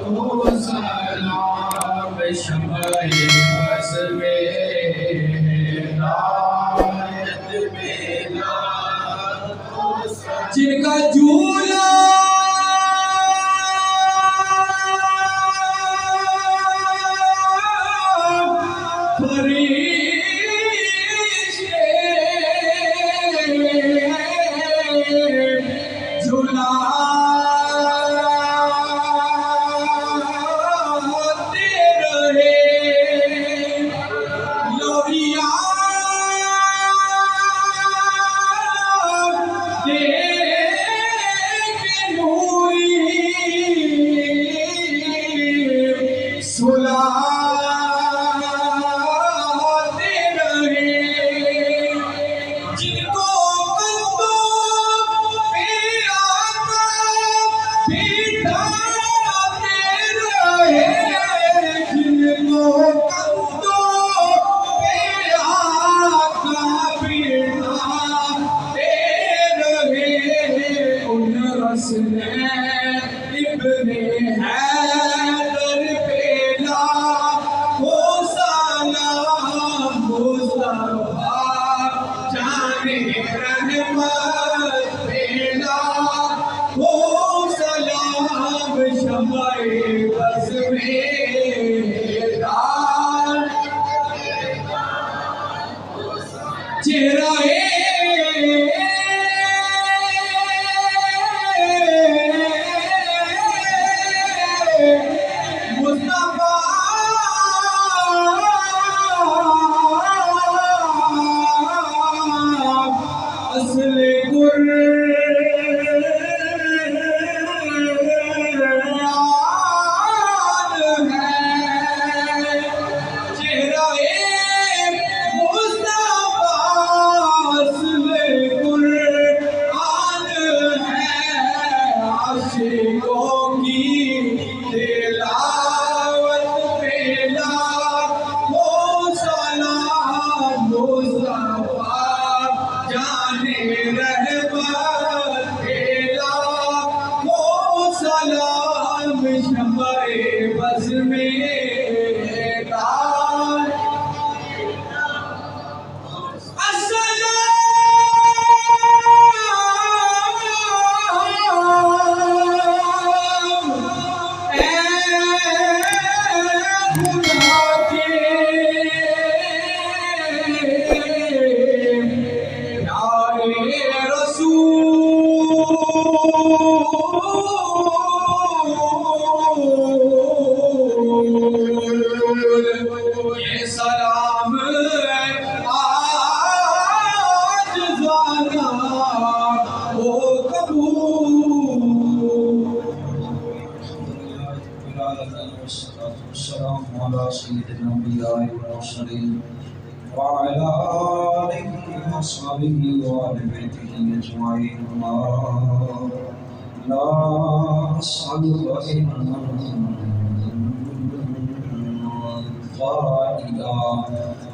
تو سلام شمع بس میرا جن کا جھولا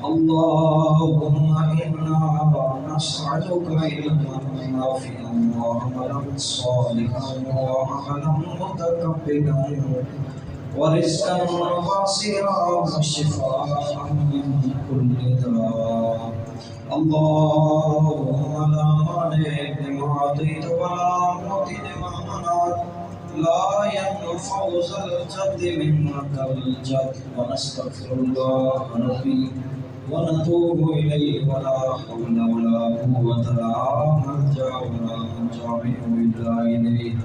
اللهم إنا نسألك علما نافعا وعملا صالحا وعملا متقبلا ورزقا واسعا وشفاء من كل داء. اللهم لا مانع لما أعطيت ولا معطي لما منعت لا ينفع ذا الجد منك الجد. ونستغفر الله ربي ونتوب إليه ولا حول ولا قوة لا ملجأ ولا منجا منه إلا إليه.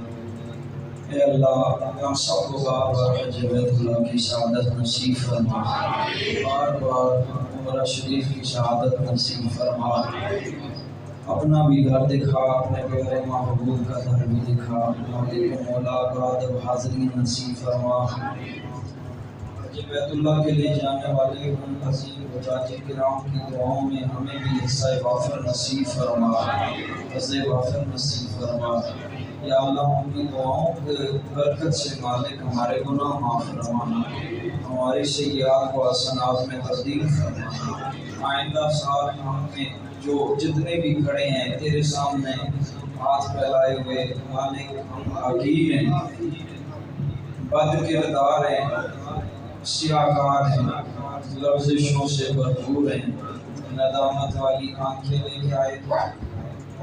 اے اللہ ہم سب کو بار بار حج بیت اللہ کی سعادت نصیب فرما، بار بار عمرہ شریف کی سعادت نصیب فرما. اپنا بھی گھر دکھا، اپنے پیارے محبوب کا گھر بھی دکھا. مالک مولا کا ادب حاضری نصیب فرما. حج بیت اللہ کے لیے جانے والے ان عظیم حجاج کرام کی دعاؤں میں ہمیں بھی حصہ وافر نصیب فرما، حصہ وافر نصیب فرما. یا اللہ ان کی دعاؤں کے برکت سے مالک ہمارے گناہ معاف فرمانا، ہماری سیئات و حسنات میں تبدیل فرمانا. آئندہ سال ہم میں جو جتنے بھی کھڑے ہیں تیرے سامنے ہاتھ پھیلائے ہوئے، مالک ہم حقیر ہیں، بد کردار ہیں، سیاہکار ہیں، لفزشوں سے بھرپور ہیں، ندامت والی آنکھیں لے کے آئے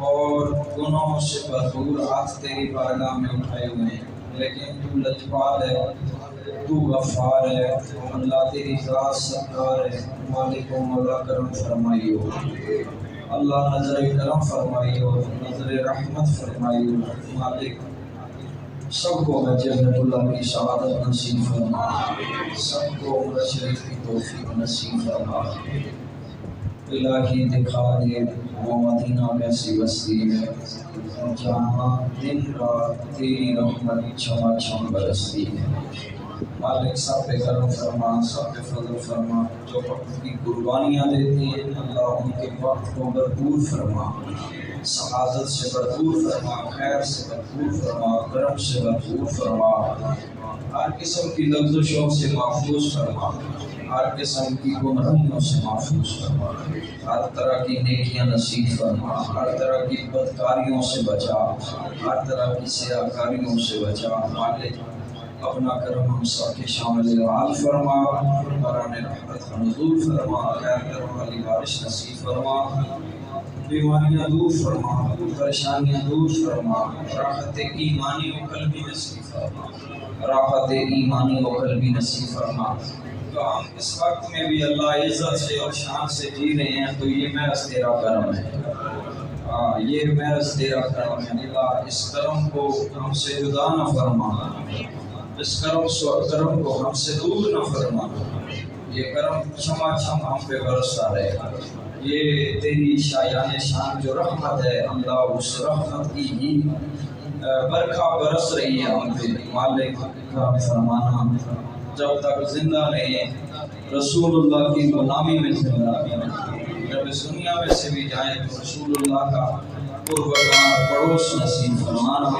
اور گناہوں سے بھرپور ہاتھ تیری بارگاہ میں اٹھائے ہوئے ہیں، لیکن تو لجپال ہے، تو غفار ہے، اللہ تیری ذات ستار ہے، مالک و مولا کرم فرمائیو، اللہ نظر کرم فرمائیو، نظر رحمت فرمائیو، مالک سب کو جنت اللہ کی سعادت نصیب فرما، سب کو عمرہ شریف کی توفیق نصیب فرما، الہی دکھا دے وہ مدینہ میں سی بستی ہے جہاں دن رات تیری رحمت چھما چھم برستی ہے، مالک سب پہ کرم فرما، سب پہ فضل فرما، جو وقت کی قربانیاں دیتی ہیں اللہ ان کے وقت کو بھرپور فرما، سعادت سے بھرپور فرما، خیر سے بھرپور فرما، کرم سے بھرپور فرما، ہر قسم کی لفزشوں سے محفوظ فرما، ہر قسم کی گمراہیوں سے محفوظ فرما، ہر طرح کی نیکیاں نصیب فرما، ہر طرح کی بدکاریوں سے بچا، ہر طرح کی سیاہکاریوں سے بچا، مالک اپنا کرم ہم سب کے شامل حال فرما، باران رحمت کا نزول فرما، خیر کرم والی بارش نصیب فرما، بیماریاں دور فرما، پریشانیاں دور فرما، راحت ایمانی و قلبی نصیب فرما، راحت ایمانی و قلبی نصیب فرما۔ تو ہم اس وقت میں بھی اللہ عزت سے اور شان سے جی رہے ہیں تو یہ محض تیرا کرم ہے، یہ محض تیرا کرم ہے، اللہ اس کرم کو ہم سے جدا نہ فرما، اس کرم کو ہم سے دور نہ فرما، یہ کرم چھما چھم ہم پہ برستا رہے، یہ تیری شایان شان جو رحمت ہے اللہ اس رحمت کی ہی برکھا برس رہی ہے ہم پہ، مالک کرم فرمانا، جب تک زندہ رہیں رسول اللہ کی غلامی میں زندہ رہیں، جب اس دنیا میں سے بھی جائیں تو رسول اللہ کا قربان پڑوس نصیب فرمانا،